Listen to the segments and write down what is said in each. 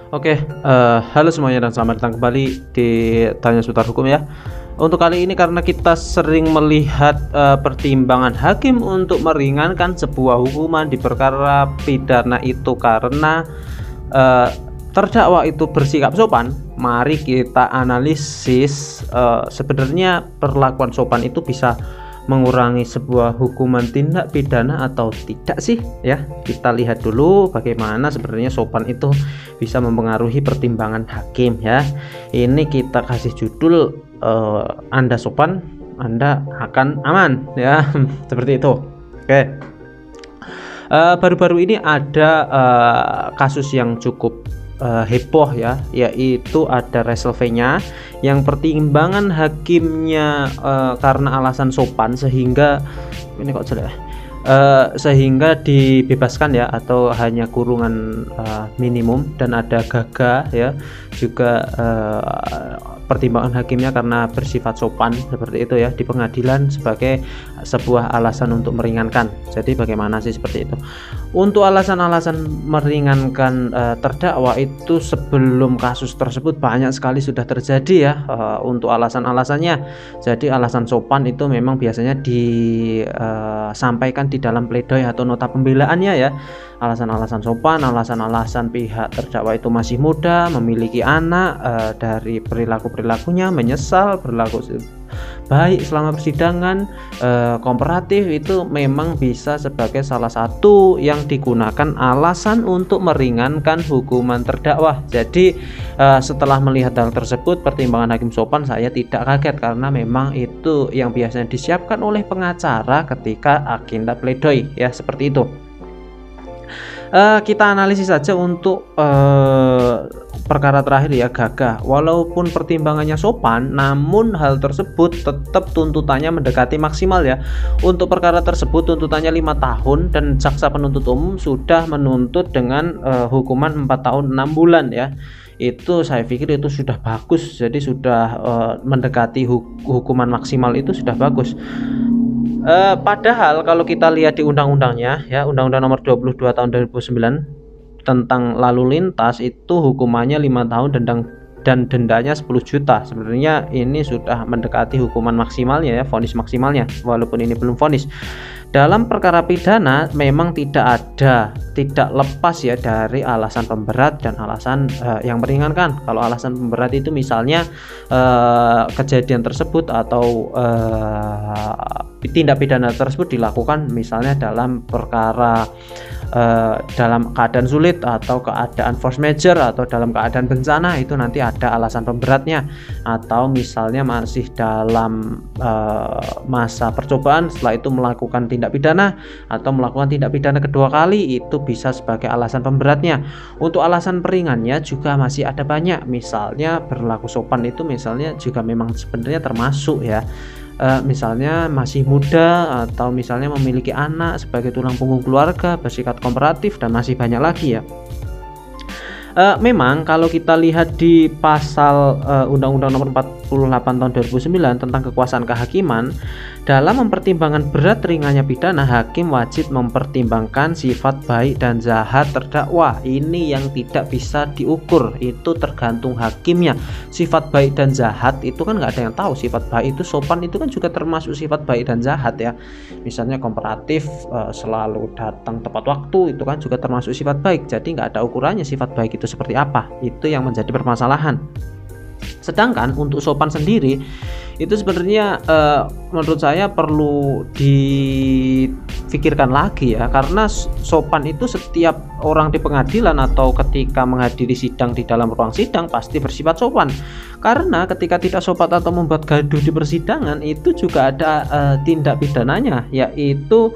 Oke, halo semuanya dan selamat datang kembali di Tanya Seputar Hukum ya. Untuk kali ini karena kita sering melihat pertimbangan hakim untuk meringankan sebuah hukuman di perkara pidana itu karena terdakwa itu bersikap sopan, mari kita analisis sebenarnya perlakuan sopan itu bisa mengurangi sebuah hukuman tindak pidana atau tidak sih ya. Kita lihat dulu bagaimana sebenarnya sopan itu bisa mempengaruhi pertimbangan hakim ya. Ini kita kasih judul Anda sopan, Anda akan aman ya. Seperti itu. Oke. Baru-baru ini ada kasus yang cukup heboh ya, yaitu ada Resolve-nya yang pertimbangan hakimnya karena alasan sopan sehingga ini kok jelek sehingga dibebaskan ya, atau hanya kurungan minimum, dan ada gagah ya juga pertimbangan hakimnya karena bersifat sopan seperti itu ya di pengadilan sebagai sebuah alasan untuk meringankan. Jadi bagaimana sih seperti itu? Untuk alasan-alasan meringankan terdakwa itu sebelum kasus tersebut banyak sekali sudah terjadi ya. Untuk alasan-alasannya, jadi alasan sopan itu memang biasanya disampaikan di dalam pledoi atau nota pembelaannya ya. Alasan-alasan sopan, alasan-alasan pihak terdakwa itu masih muda, memiliki anak, dari perilakunya menyesal, berlaku baik selama persidangan, kooperatif, itu memang bisa sebagai salah satu yang digunakan alasan untuk meringankan hukuman terdakwa. Jadi setelah melihat hal tersebut, pertimbangan hakim sopan, saya tidak kaget karena memang itu yang biasanya disiapkan oleh pengacara ketika agenda pledoi ya, seperti itu. Kita analisis saja untuk perkara terakhir ya, gagah. Walaupun pertimbangannya sopan, namun hal tersebut tetap tuntutannya mendekati maksimal ya. Untuk perkara tersebut tuntutannya 5 tahun dan jaksa penuntut umum sudah menuntut dengan hukuman 4 tahun 6 bulan ya. Itu saya pikir itu sudah bagus, jadi sudah mendekati hukuman maksimal, itu sudah bagus. Padahal kalau kita lihat di undang-undangnya ya, Undang-Undang Nomor 22 tahun 2009 tentang lalu lintas, itu hukumannya 5 tahun dan dendanya 10 juta. Sebenarnya ini sudah mendekati hukuman maksimalnya ya, vonis maksimalnya, walaupun ini belum vonis. Dalam perkara pidana memang tidak lepas ya dari alasan pemberat dan alasan yang meringankan. Kalau alasan pemberat itu misalnya kejadian tersebut atau tindak pidana tersebut dilakukan misalnya dalam perkara dalam keadaan sulit atau keadaan force majeure atau dalam keadaan bencana, itu nanti ada alasan pemberatnya. Atau misalnya masih dalam masa percobaan, setelah itu melakukan tindak pidana atau melakukan tindak pidana kedua kali, itu bisa sebagai alasan pemberatnya. Untuk alasan peringannya juga masih ada banyak, misalnya berlaku sopan itu misalnya juga memang sebenarnya termasuk ya. Misalnya masih muda, atau misalnya memiliki anak sebagai tulang punggung keluarga, bersikap kooperatif, dan masih banyak lagi ya. Memang kalau kita lihat di pasal Undang-Undang Nomor 48 tahun 2009 tentang kekuasaan kehakiman, dalam mempertimbangkan berat ringannya pidana, hakim wajib mempertimbangkan sifat baik dan jahat terdakwa. Ini yang tidak bisa diukur, itu tergantung hakimnya. Sifat baik dan jahat itu kan nggak ada yang tahu. Sifat baik itu sopan, itu kan juga termasuk sifat baik dan jahat ya. Misalnya kooperatif, selalu datang tepat waktu, itu kan juga termasuk sifat baik. Jadi nggak ada ukurannya sifat baik itu seperti apa. Itu yang menjadi permasalahan. Sedangkan untuk sopan sendiri itu sebenarnya menurut saya perlu difikirkan lagi ya, karena sopan itu setiap orang di pengadilan atau ketika menghadiri sidang di dalam ruang sidang pasti bersifat sopan. Karena ketika tidak sopan atau membuat gaduh di persidangan, itu juga ada tindak pidananya, yaitu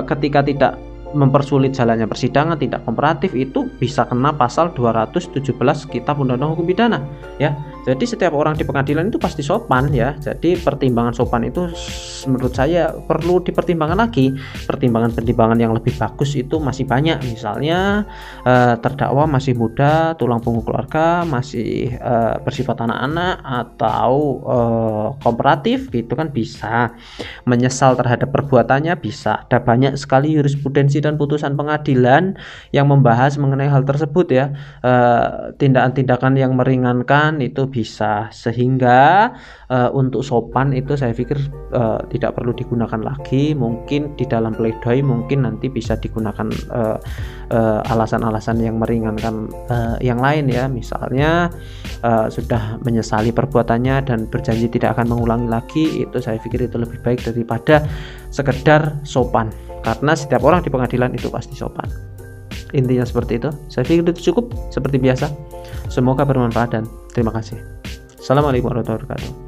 ketika tidak mempersulit jalannya persidangan, tidak kooperatif, itu bisa kena pasal 217 Kitab Undang-Undang Hukum Pidana ya. Jadi setiap orang di pengadilan itu pasti sopan ya. Jadi pertimbangan sopan itu menurut saya perlu dipertimbangkan lagi. Pertimbangan-pertimbangan yang lebih bagus itu masih banyak. Misalnya terdakwa masih muda, tulang punggung keluarga, masih bersifat anak-anak atau kooperatif gitu kan bisa. Menyesal terhadap perbuatannya bisa. Ada banyak sekali jurisprudensi dan putusan pengadilan yang membahas mengenai hal tersebut ya. Tindakan-tindakan yang meringankan itu bisa, sehingga untuk sopan itu saya pikir tidak perlu digunakan lagi. Mungkin di dalam pledoi mungkin nanti bisa digunakan alasan-alasan yang meringankan yang lain ya, misalnya sudah menyesali perbuatannya dan berjanji tidak akan mengulangi lagi. Itu saya pikir itu lebih baik daripada sekedar sopan, karena setiap orang di pengadilan itu pasti sopan. Intinya seperti itu. Saya pikir itu cukup seperti biasa. Semoga bermanfaat dan terima kasih. Assalamualaikum warahmatullahi wabarakatuh.